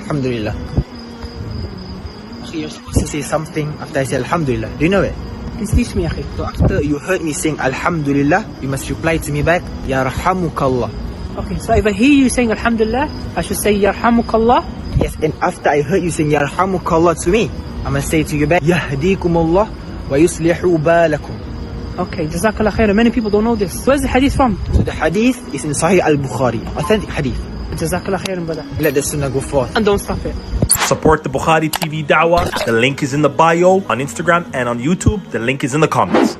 Alhamdulillah. You're supposed to say something after I say Alhamdulillah. Do you know it? Please teach me, akhi. So after you heard me saying Alhamdulillah, you must reply to me back, Yarhamukallah. Okay, so if I hear you saying Alhamdulillah, I should say Yarhamukallah. Yes, and after I heard you saying Yarhamukallah to me, I must say to you back, Yahdikumullah wa yuslihu balakum. Okay, Jazakallah khair. Many people don't know this. Where's the hadith from? So the hadith is in Sahih al-Bukhari, authentic hadith. Jazakallah khair, brother. Let the sunnah go forth. And don't stop it. Support the Bukhari TV Dawah. The link is in the bio on Instagram and on YouTube. The link is in the comments.